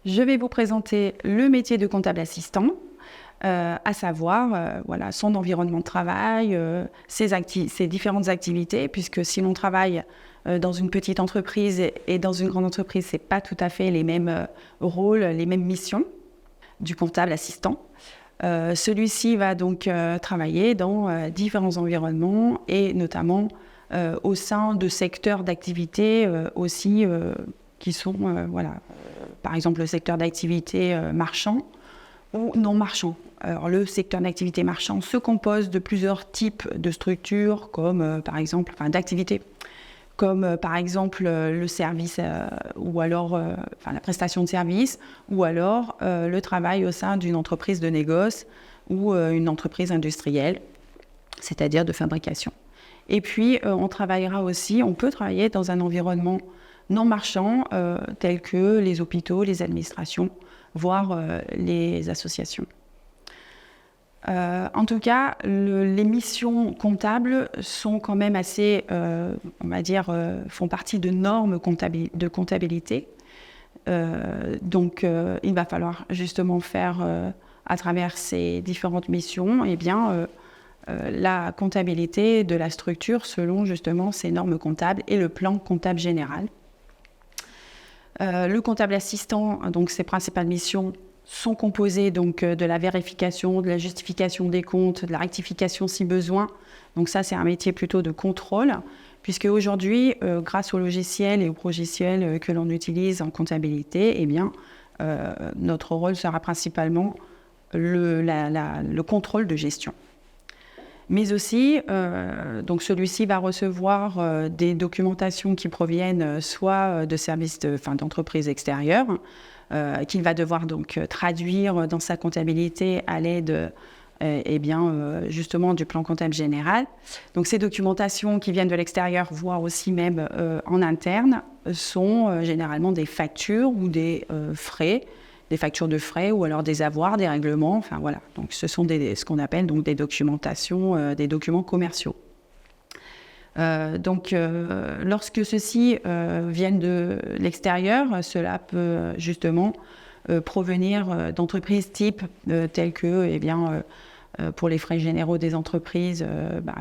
Je vais vous présenter le métier de comptable assistant, à savoir son environnement de travail, ses différentes activités, puisque si l'on travaille dans une petite entreprise et dans une grande entreprise, ce n'est pas tout à fait les mêmes rôles, les mêmes missions du comptable assistant. Celui-ci va donc travailler dans différents environnements et notamment au sein de secteurs d'activité aussi qui sont, par exemple, le secteur d'activité marchand ou non marchand. Alors, le secteur d'activité marchand se compose de plusieurs types de structures, comme d'activités, comme par exemple le service ou alors la prestation de service, ou alors le travail au sein d'une entreprise de négoce ou une entreprise industrielle, c'est-à-dire de fabrication. Et puis, on peut travailler dans un environnement non marchand, tels que les hôpitaux, les administrations, voire les associations. En tout cas, les missions comptables sont quand même assez, font partie de normes de comptabilité. Donc, il va falloir justement faire, à travers ces différentes missions, la comptabilité de la structure selon justement ces normes comptables et le plan comptable général. Le comptable assistant, donc ses principales missions sont composées donc de la vérification, de la justification des comptes, de la rectification si besoin. Donc ça, c'est un métier plutôt de contrôle, puisque aujourd'hui, grâce aux logiciels et aux progiciels que l'on utilise en comptabilité, notre rôle sera principalement le contrôle de gestion. Mais aussi, donc celui-ci va recevoir des documentations qui proviennent soit de services d'entreprises extérieures, qu'il va devoir donc traduire dans sa comptabilité à l'aide justement du plan comptable général. Donc ces documentations qui viennent de l'extérieur, voire aussi même en interne, sont généralement des factures ou des frais, des factures de frais ou alors des avoirs, des règlements, enfin voilà. Donc ce sont ce qu'on appelle donc des documentations, des documents commerciaux. Lorsque ceux-ci viennent de l'extérieur, cela peut justement provenir d'entreprises type telles que, pour les frais généraux des entreprises,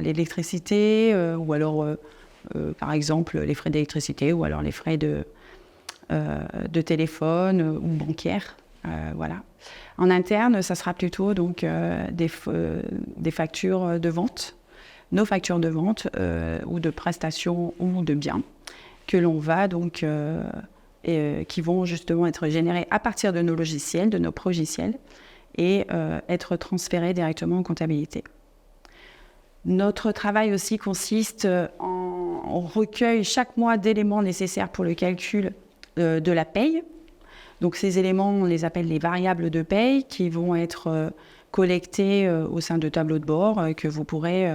l'électricité, ou alors, par exemple, les frais d'électricité, ou alors les frais de téléphone ou bancaire. Voilà. En interne, ça sera plutôt donc, des factures de vente, nos factures de vente ou de prestations ou de biens que l'on va donc qui vont justement être générées à partir de nos logiciels, de nos progiciels et être transférées directement en comptabilité. Notre travail aussi consiste on recueille chaque mois d'éléments nécessaires pour le calcul de la paye. Donc ces éléments, on les appelle les variables de paye qui vont être collectés au sein de tableaux de bord que vous pourrez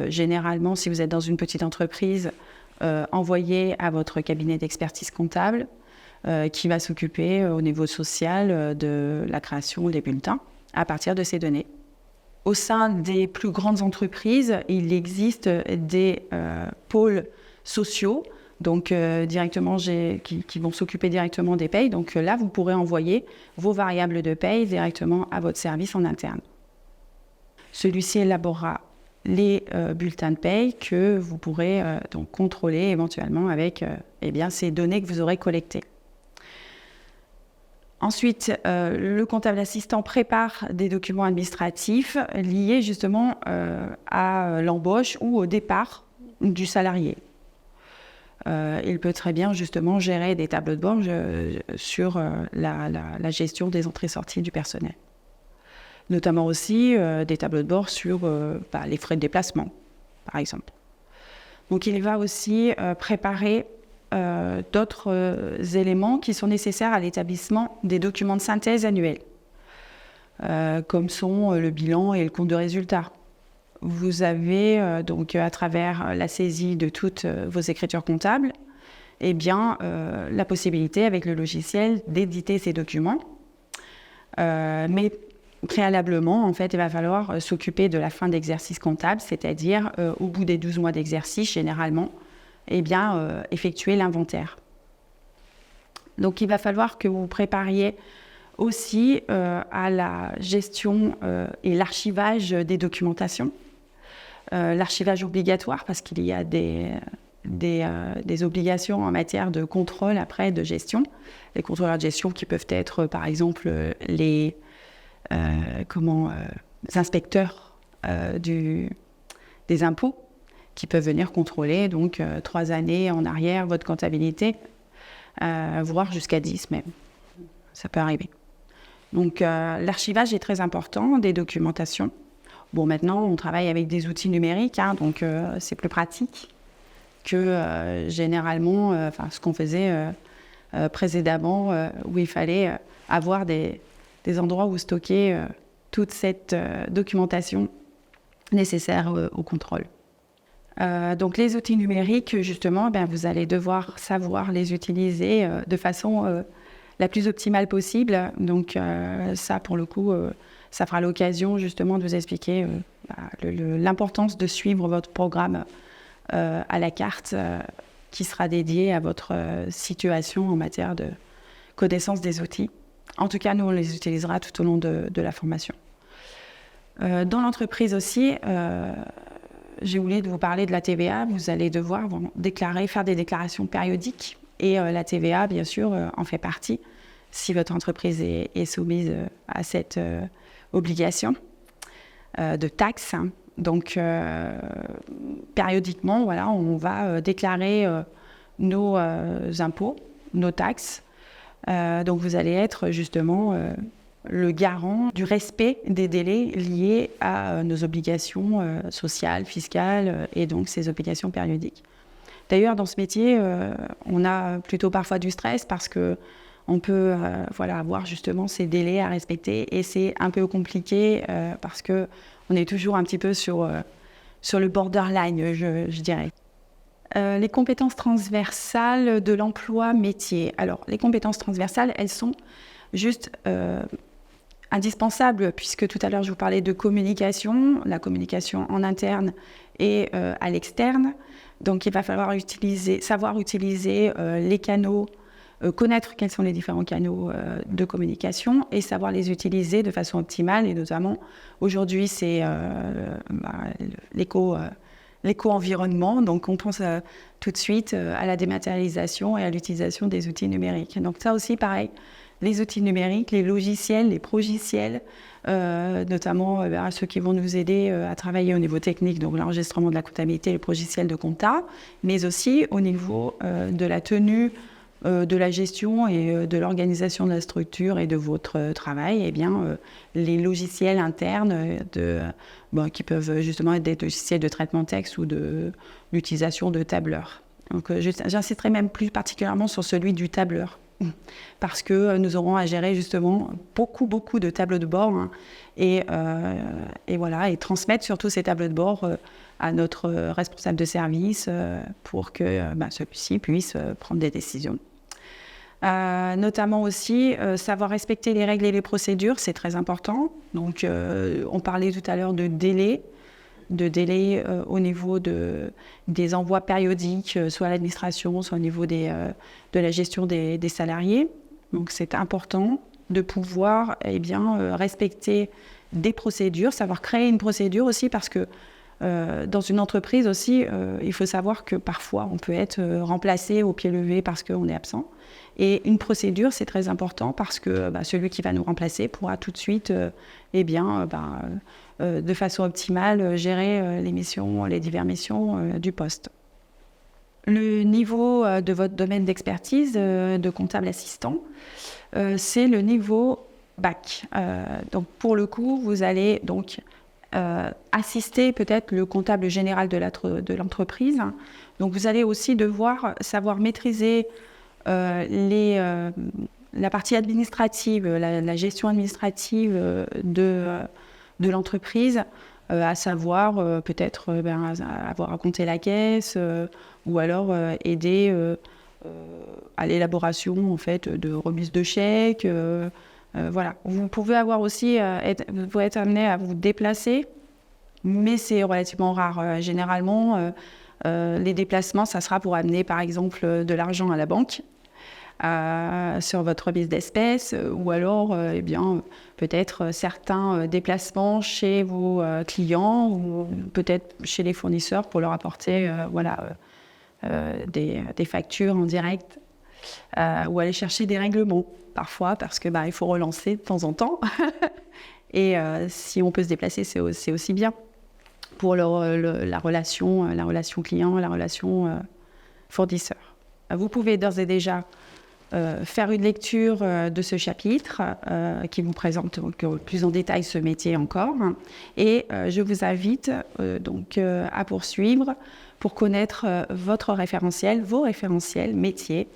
généralement, si vous êtes dans une petite entreprise, envoyer à votre cabinet d'expertise comptable qui va s'occuper au niveau social de la création des bulletins à partir de ces données. Au sein des plus grandes entreprises, il existe des pôles sociaux donc directement qui vont s'occuper directement des payes. Donc là, vous pourrez envoyer vos variables de paye directement à votre service en interne. Celui-ci élaborera les bulletins de paye que vous pourrez donc contrôler éventuellement avec ces données que vous aurez collectées. Ensuite, le comptable assistant prépare des documents administratifs liés justement à l'embauche ou au départ du salarié. Il peut très bien justement gérer des tableaux de bord sur la gestion des entrées-sorties du personnel. Notamment aussi des tableaux de bord sur les frais de déplacement, par exemple. Donc il va aussi préparer d'autres éléments qui sont nécessaires à l'établissement des documents de synthèse annuels, comme sont le bilan et le compte de résultat. Vous avez donc à travers la saisie de toutes vos écritures comptables, la possibilité avec le logiciel d'éditer ces documents. Mais préalablement, en fait, il va falloir s'occuper de la fin d'exercice comptable, c'est-à-dire au bout des 12 mois d'exercice, généralement, effectuer l'inventaire. Donc, il va falloir que vous vous prépariez aussi à la gestion et l'archivage des documentations. L'archivage obligatoire, parce qu'il y a des obligations en matière de contrôle après, de gestion. Les contrôleurs de gestion qui peuvent être, par exemple, les inspecteurs des impôts, qui peuvent venir contrôler, donc 3 années en arrière, votre comptabilité, voire jusqu'à 10 même. Ça peut arriver. Donc, l'archivage est très important, des documentations. Bon, maintenant, on travaille avec des outils numériques, donc c'est plus pratique que généralement, ce qu'on faisait précédemment, où il fallait avoir des endroits où stocker toute cette documentation nécessaire au contrôle. Donc, les outils numériques, justement, vous allez devoir savoir les utiliser de façon la plus optimale possible. Donc, ça, pour le coup, ça fera l'occasion, justement, de vous expliquer l'importance de suivre votre programme à la carte qui sera dédié à votre situation en matière de connaissance des outils. En tout cas, nous, on les utilisera tout au long de la formation. Dans l'entreprise aussi, j'ai oublié de vous parler de la TVA. Vous allez devoir faire des déclarations périodiques. Et la TVA, bien sûr, en fait partie, si votre entreprise est soumise à cette obligation de taxes. Donc, périodiquement, on va déclarer nos impôts, nos taxes. Donc, vous allez être justement le garant du respect des délais liés à nos obligations sociales, fiscales et donc ces obligations périodiques. D'ailleurs, dans ce métier, on a plutôt parfois du stress parce qu'on peut avoir justement ces délais à respecter et c'est un peu compliqué parce qu'on est toujours un petit peu sur le borderline, je dirais. Les compétences transversales de l'emploi métier. Alors, les compétences transversales, elles sont juste indispensables puisque tout à l'heure, je vous parlais de communication, la communication en interne et à l'externe. Donc, il va falloir savoir utiliser les canaux, connaître quels sont les différents canaux de communication et savoir les utiliser de façon optimale. Et notamment, aujourd'hui, c'est l'éco-environnement. Donc, on pense tout de suite à la dématérialisation et à l'utilisation des outils numériques. Donc, ça aussi, pareil, les outils numériques, les logiciels, les progiciels, notamment ceux qui vont nous aider à travailler au niveau technique, donc l'enregistrement de la comptabilité, les progiciels de compta, mais aussi au niveau de la tenue de la gestion et de l'organisation de la structure et de votre travail, les logiciels internes qui peuvent justement être des logiciels de traitement de texte ou de l'utilisation de tableurs. Donc, j'insisterai même plus particulièrement sur celui du tableur, parce que nous aurons à gérer justement beaucoup de tableaux de bord et transmettre surtout ces tableaux de bord à notre responsable de service pour que celui-ci puisse prendre des décisions. Notamment aussi savoir respecter les règles et les procédures, c'est très important. Donc on parlait tout à l'heure de délai au niveau des envois périodiques, soit à l'administration, soit au niveau de la gestion des salariés. Donc c'est important de pouvoir respecter des procédures, savoir créer une procédure aussi parce que dans une entreprise aussi, il faut savoir que parfois on peut être remplacé au pied levé parce qu'on est absent. Et une procédure, c'est très important parce que celui qui va nous remplacer pourra tout de suite, de façon optimale, gérer les diverses missions du poste. Le niveau de votre domaine d'expertise de comptable assistant, c'est le niveau bac. Donc pour le coup, vous allez donc assister peut-être le comptable général de l'entreprise. Donc vous allez aussi devoir savoir maîtriser la partie administrative, la gestion administrative de l'entreprise, à savoir peut-être avoir à compter la caisse ou alors aider à l'élaboration en fait de remises de chèques. Vous pouvez avoir aussi vous être amené à vous déplacer, mais c'est relativement rare. Généralement, les déplacements, ça sera pour amener par exemple de l'argent à la banque. sur votre remise d'espèces ou alors peut-être certains déplacements chez vos clients ou peut-être chez les fournisseurs pour leur apporter des factures en direct ou aller chercher des règlements parfois parce que il faut relancer de temps en temps et si on peut se déplacer c'est aussi bien pour la relation client, la relation fournisseur. Vous pouvez d'ores et déjà faire une lecture de ce chapitre qui vous présente plus en détail ce métier encore. Et je vous invite à poursuivre pour connaître vos référentiels métiers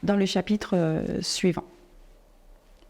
dans le chapitre suivant.